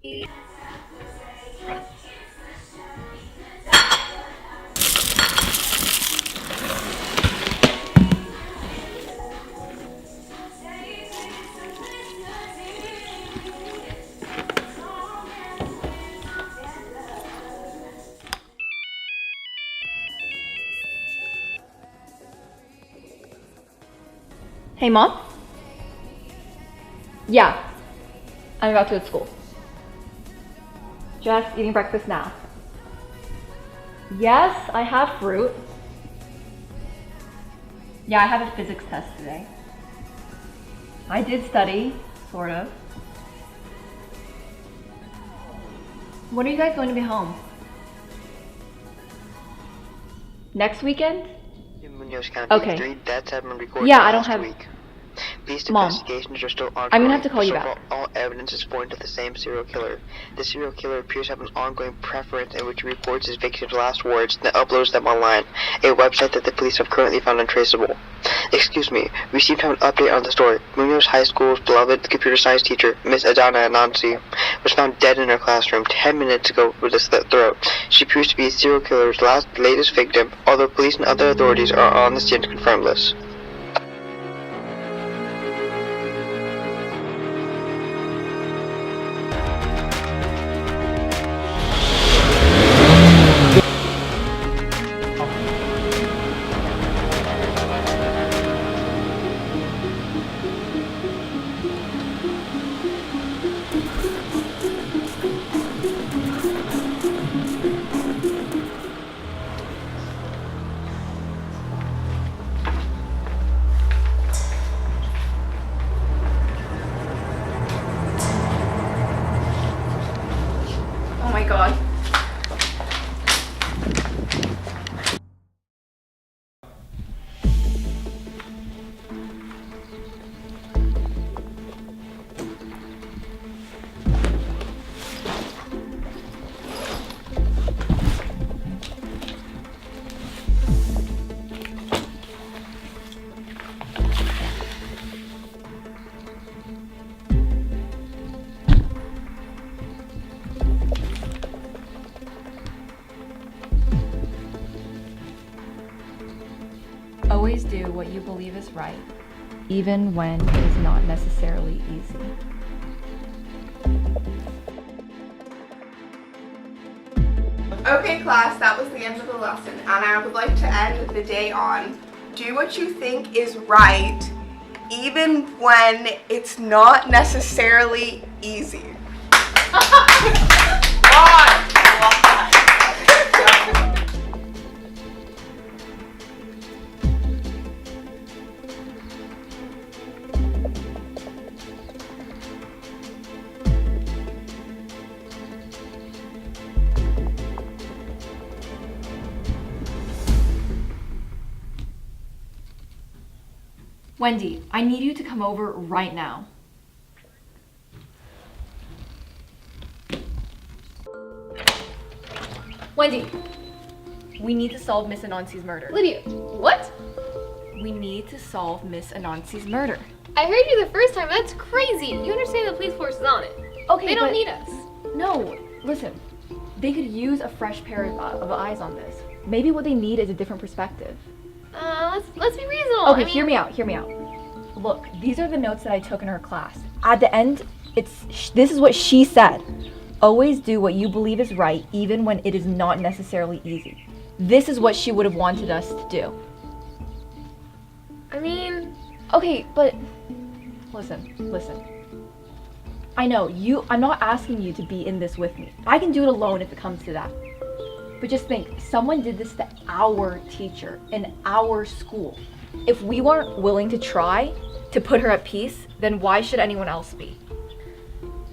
Hey, Mom? Yeah, I'm about to go to school. Just eating breakfast now. Yes, I have fruit. Yeah, I have a physics test today. I did study, sort of. When are you guys going to be home? Next weekend? In Munoz County, Okay. 3 deaths have been recorded Yeah, I don't last have... week. Police Mom, investigations are still ongoing. I'm gonna have to call you So back. far, all evidence is pointing to the same serial killer. The serial killer appears to have an ongoing preference in which he records his victims' last words and then uploads them online, a website that the police have currently found untraceable. Excuse me, we seem to have an update on the story. Munoz High School's beloved computer science teacher, Miss Adana Anansi, was found dead in her classroom 10 minutes ago with a slit throat. She appears to be a serial killer's latest victim, although police and other authorities are on the scene to confirm this. Oh my god. Always do what you believe is right, even when it is not necessarily easy. Okay class, that was the end of the lesson, and I would like to end the day on do what you think is right, even when it's not necessarily easy. Wendy, I need you to come over right now. Wendy, we need to solve Miss Anansi's murder. Lydia, what? We need to solve Miss Anansi's murder. I heard you the first time. That's crazy. You understand the police force is on it. Okay, They don't but- need us. No, listen. They could use a fresh pair of eyes on this. Maybe what they need is a different perspective. Let's be reasonable. Okay, I mean, hear me out. Look, these are the notes that I took in her class. At the end, this is what she said. Always do what you believe is right, even when it is not necessarily easy. This is what she would have wanted us to do. I mean, Okay, but listen. I know, I'm not asking you to be in this with me. I can do it alone if it comes to that. But just think, someone did this to our teacher in our school. If we weren't willing to try to put her at peace, then why should anyone else be?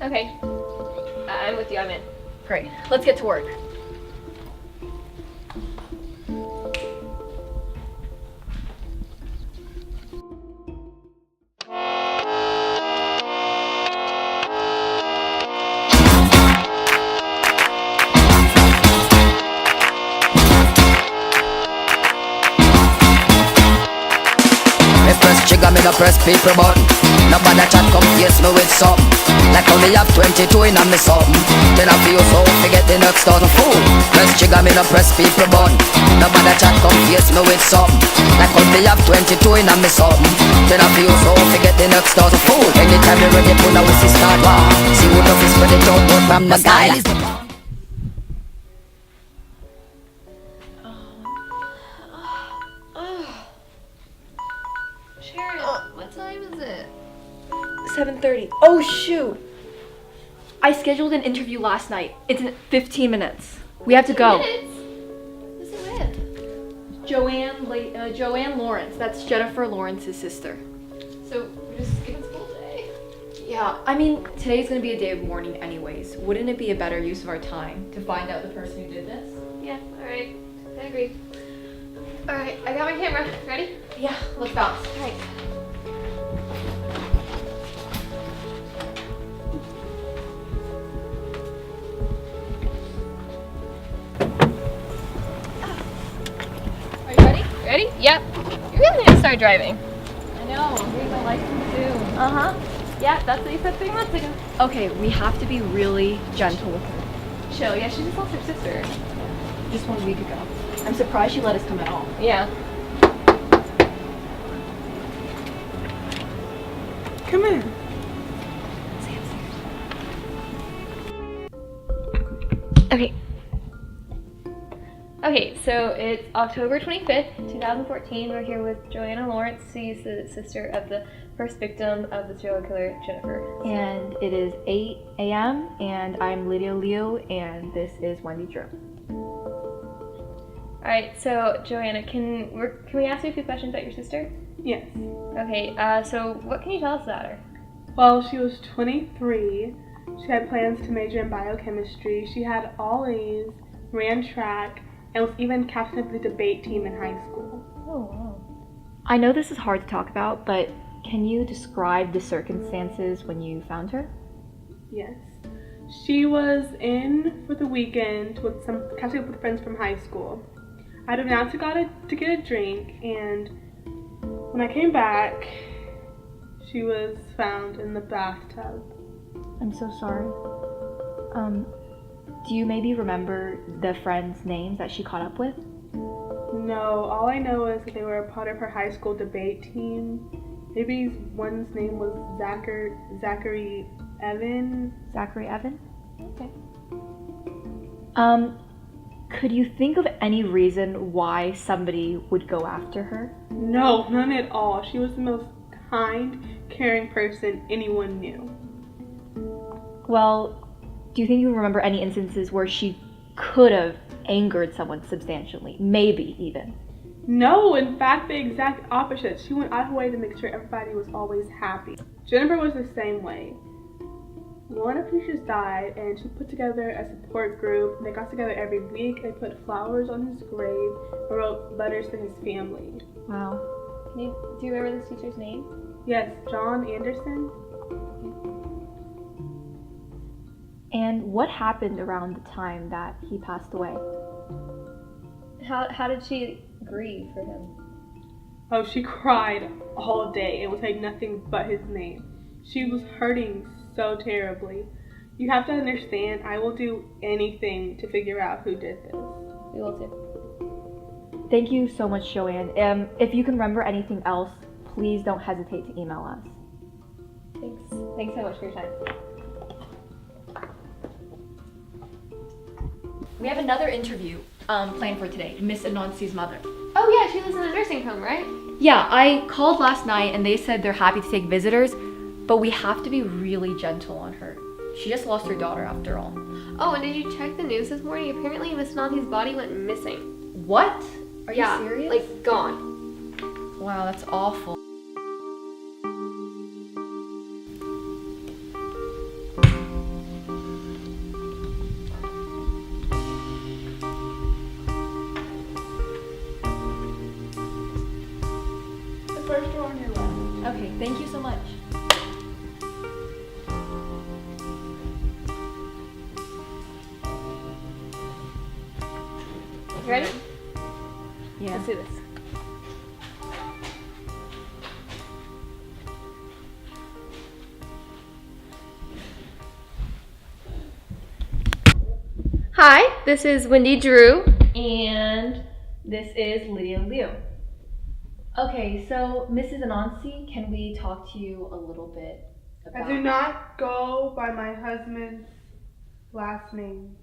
okay. I'm with you. I'm in. Great, let's get to work. Me press trigger, me me no press people button. Nobody chat come face me with something. Like how me have 22 in a me something. Then I feel so forget the next 1,000 fool. Press trigger me no press people button. Nobody chat come face me with something. Like how me have 22 in a me something. Then I feel so forget the next 1,000 fool. Anytime you ready put now we see start war. See who the fist for the jump but from the style is the bomb. Sharon, what time is it? 7:30. Oh shoot! I scheduled an interview last night. It's in 15 minutes. We have to go. Who's it with? Joanne Lawrence. That's Jennifer Lawrence's sister. So we're just skipping school today? Yeah, I mean, today's gonna be a day of mourning anyways. Wouldn't it be a better use of our time to find out the person who did this? Yeah, alright. I agree. Alright, I got my camera. Ready? Yeah, let's bounce. Alright. Are you ready? Ready? Yep. You really need to start driving. I know, I'm getting my license soon. Uh-huh. Yeah, that's what you said 3 months ago. Okay, we have to be really gentle with her. Chill. Yeah, she just lost her sister. Just 1 week ago. I'm surprised she let us come at all. Yeah. Come in. Okay. Okay, so it's October 25th, 2014. We're here with Joanna Lawrence. She's the sister of the first victim of the serial killer, Jennifer. And it is 8 a.m. and I'm Lydia Leo and this is Wendy Drew. Alright, so Joanna, can we ask you a few questions about your sister? Yes. Okay, so what can you tell us about her? Well, she was 23. She had plans to major in biochemistry. She had all A's, ran track, and was even captain of the debate team in high school. Oh, wow. I know this is hard to talk about, but can you describe the circumstances when you found her? Yes. She was in for the weekend with catching up with friends from high school. I had been out to get a drink, and when I came back, she was found in the bathtub. I'm so sorry. Do you maybe remember the friends' names that she caught up with? No, all I know is that they were a part of her high school debate team. Maybe one's name was Zachary Evan. Zachary Evan? Okay. Could you think of any reason why somebody would go after her? No, none at all. She was the most kind, caring person anyone knew. Well, do you think you remember any instances where she could have angered someone substantially? Maybe even. No, in fact, the exact opposite. She went out of her way to make sure everybody was always happy. Jennifer was the same way. One of her teachers died, and she put together a support group. They got together every week. They put flowers on his grave and wrote letters to his family. Wow. Do you remember this teacher's name? Yes, John Anderson. And what happened around the time that he passed away? How did she grieve for him? Oh, she cried all day. It was like nothing but his name. She was hurting so terribly. You have to understand, I will do anything to figure out who did this. We will too. Thank you so much, Joanne. If you can remember anything else, please don't hesitate to email us. Thanks. Thanks so much for your time. We have another interview planned for today, Miss Anansi's mother. Oh yeah, she lives in a nursing home, right? Yeah, I called last night and they said they're happy to take visitors, but we have to be really gentle on her. She just lost her daughter after all. Oh, and did you check the news this morning? Apparently Miss Nancy's body went missing. What? Are you Yeah, serious? like gone. Wow, that's awful. The first door on your left. Okay, thank you so much. You ready? Yeah. Let's do this. Hi, this is Wendy Drew, and this is Lydia Liu. Okay, so Mrs. Anansi, can we talk to you a little bit about... I do not go by my husband's last name.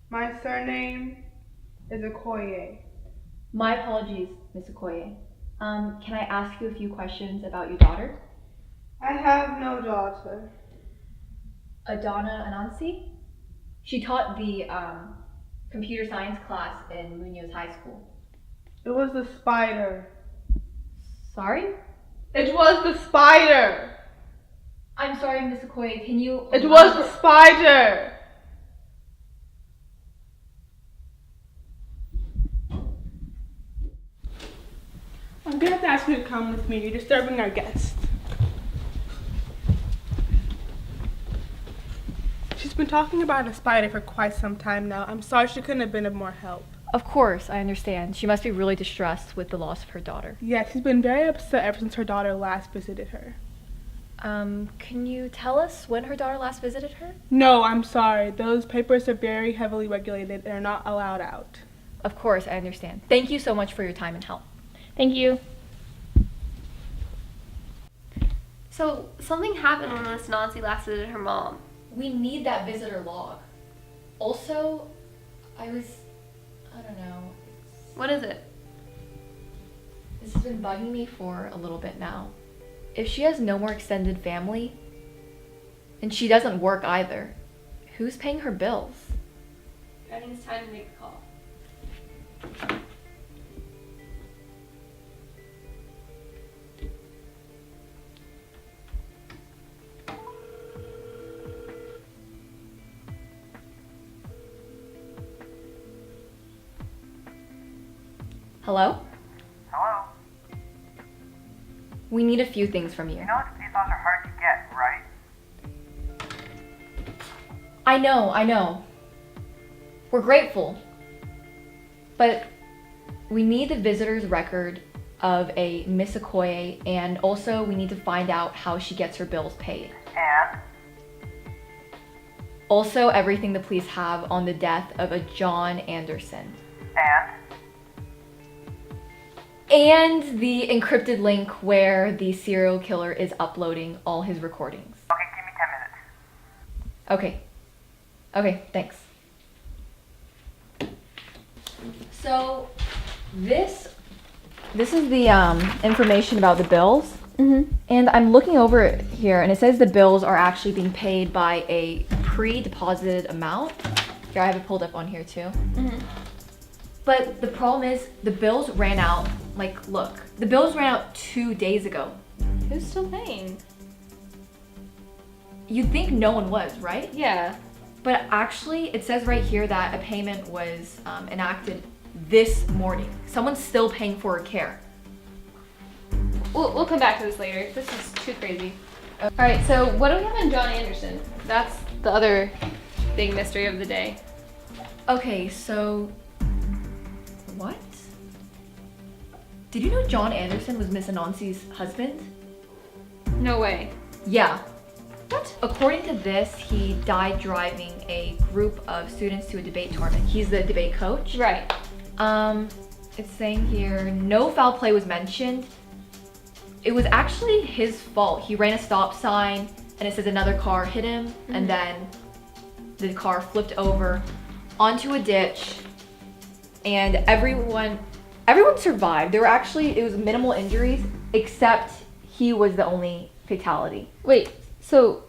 My surname is Okoye. My apologies, Miss Okoye. Can I ask you a few questions about your daughter? I have no daughter. Adana Anansi? She taught the computer science class in Munoz High School. It was the spider. Sorry? It was the spider. I'm sorry, Miss Okoye, can you... It was the spider. I'm gonna have to ask you to come with me. You're disturbing our guest. She's been talking about a spider for quite some time now. I'm sorry she couldn't have been of more help. Of course, I understand. She must be really distressed with the loss of her daughter. Yeah, she's been very upset ever since her daughter last visited her. Can you tell us when her daughter last visited her? No, I'm sorry. Those papers are very heavily regulated and are not allowed out. Of course, I understand. Thank you so much for your time and help. Thank you. So, something happened when Miss Nancy last visited her mom. We need that visitor log. Also, I don't know. What is it? This has been bugging me for a little bit now. If she has no more extended family, and she doesn't work either, who's paying her bills? I think it's time to make a call. Hello? Hello? We need a few things from you. You know these laws are hard to get, right? I know. We're grateful. But we need the visitor's record of a Miss Okoye, and also we need to find out how she gets her bills paid. And? Also, everything the police have on the death of a John Anderson. And the encrypted link where the serial killer is uploading all his recordings. Okay, give me 10 minutes. Okay, thanks. So, this is the information about the bills. Mm-hmm. And I'm looking over it here, and it says the bills are actually being paid by a pre-deposited amount. Here, I have it pulled up on here too. Mm-hmm. But the problem is, the bills ran out, look, the bills ran out 2 days ago. Who's still paying? You'd think no one was, right? Yeah. But actually, it says right here that a payment was enacted this morning. Someone's still paying for her care. We'll come back to this later. This is too crazy. Alright, so what do we have on John Anderson? That's the other big mystery of the day. Okay, so... What? Did you know John Anderson was Miss Anansi's husband? No way. Yeah. What? According to this, he died driving a group of students to a debate tournament. He's the debate coach. Right. It's saying here, no foul play was mentioned. It was actually his fault. He ran a stop sign, and it says another car hit him, and then the car flipped over onto a ditch, and everyone survived. It was minimal injuries, except he was the only fatality. Wait, so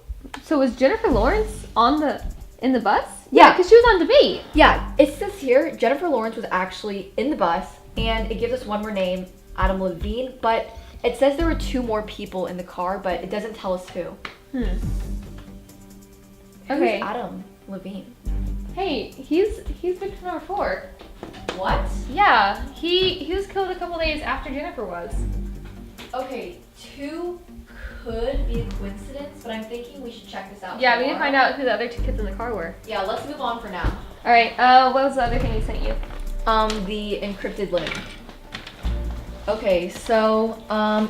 was Jennifer Lawrence in the bus? Yeah. because she was on debate. Yeah, it says here, Jennifer Lawrence was actually in the bus, and it gives us one more name, Adam Levine, but it says there were 2 more people in the car, but it doesn't tell us who. Okay. Who's Adam Levine? Hey, he's victim number 4. What? Yeah, he was killed a couple days after Jennifer was. Okay, 2 could be a coincidence, but I'm thinking we should check this out. Yeah, we need to tomorrow. find out who the other 2 kids in the car were. Yeah, let's move on for now. All right. What was the other thing he sent you? The encrypted link. Okay, so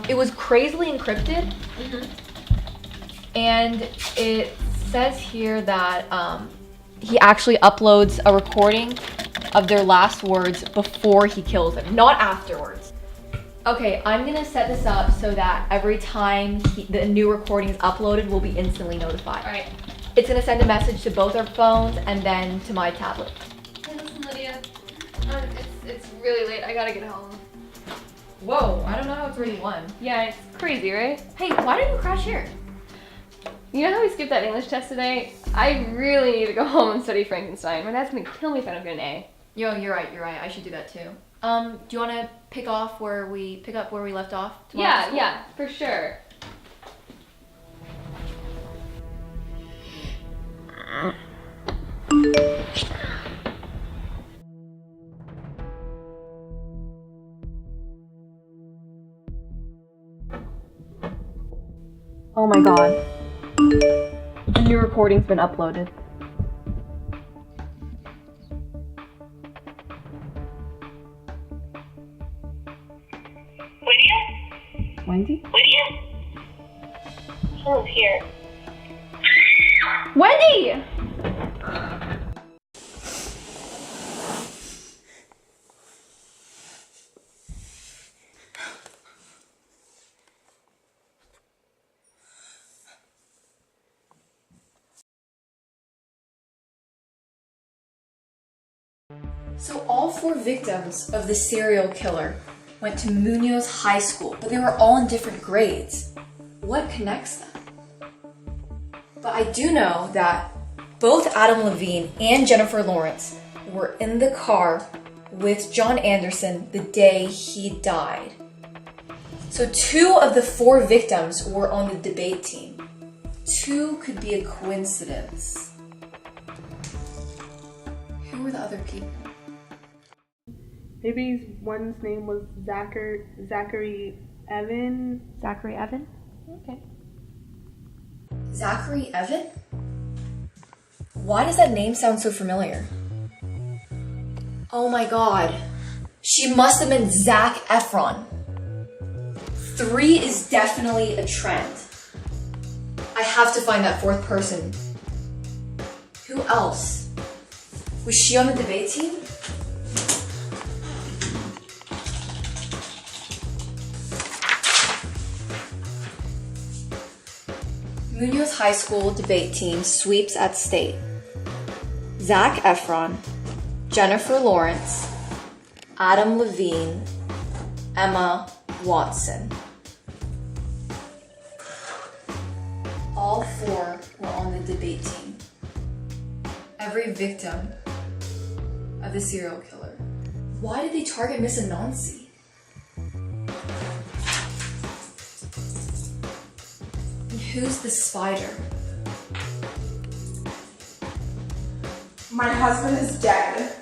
it was crazily encrypted, and it says here that he actually uploads a recording of their last words before he kills them, not afterwards. Okay, I'm gonna set this up so that every time the new recording is uploaded, we'll be instantly notified. All right. It's gonna send a message to both our phones and then to my tablet. Hey, listen, Lydia. It's really late. I gotta get home. Whoa, I don't know how it's already 1. Yeah, it's crazy, right? Hey, why didn't you crash here? You know how we skipped that English test today? I really need to go home and study Frankenstein. My dad's gonna kill me if I don't get an A. Yo, you're right. I should do that too. Do you wanna pick up where we left off tomorrow? at school? Yeah, for sure. Oh my god. The new recording's been uploaded. Wendy? Someone's here. Wendy! So all 4 victims of the serial killer went to Munoz High School, but they were all in different grades. What connects them? But I do know that both Adam Levine and Jennifer Lawrence were in the car with John Anderson the day he died. So 2 of the 4 victims were on the debate team. 2 could be a coincidence. Who were the other people? Maybe one's name was Zachary Evan. Zachary Evan? Okay. Zachary Evan? Why does that name sound so familiar? Oh my god. She must have been Zac Efron. 3 is definitely a trend. I have to find that 4th person. Who else? Was she on the debate team? Munoz High School debate team sweeps at state. Zac Efron, Jennifer Lawrence, Adam Levine, Emma Watson. All 4 were on the debate team. Every victim of the serial killer. Why did they target Miss Anansi? And who's the spider? My husband is dead.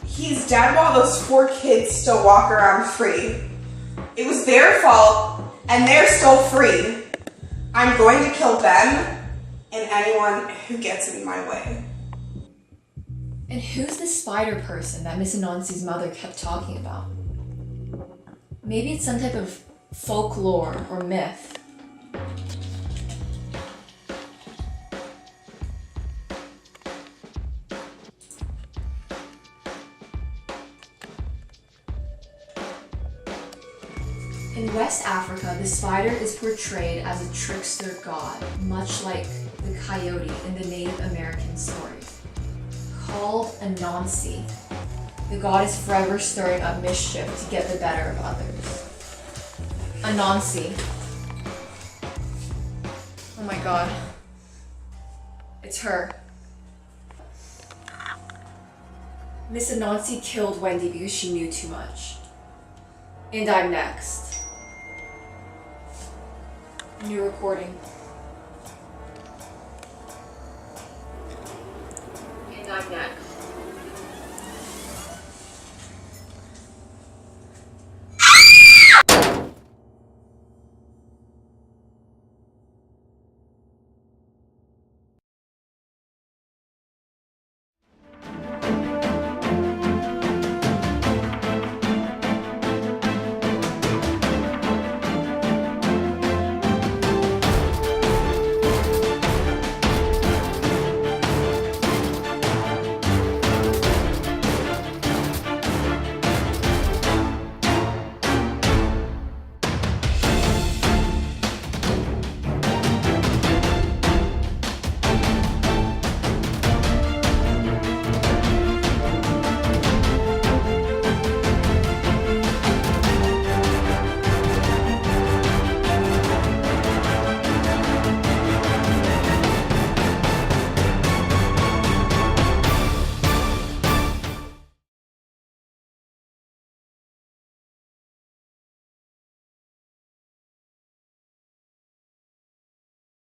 He's dead while those 4 kids still walk around free. It was their fault, and they're still free. I'm going to kill them and anyone who gets in my way. And who's the spider person that Miss Anansi's mother kept talking about? Maybe it's some type of folklore or myth. In West Africa, the spider is portrayed as a trickster god, much like the coyote in the Native American stories. Called Anansi, the god is forever stirring up mischief to get the better of others. Anansi. Oh my god. It's her. Miss Anansi killed Wendy because she knew too much. And I'm next. New recording. And I'm next.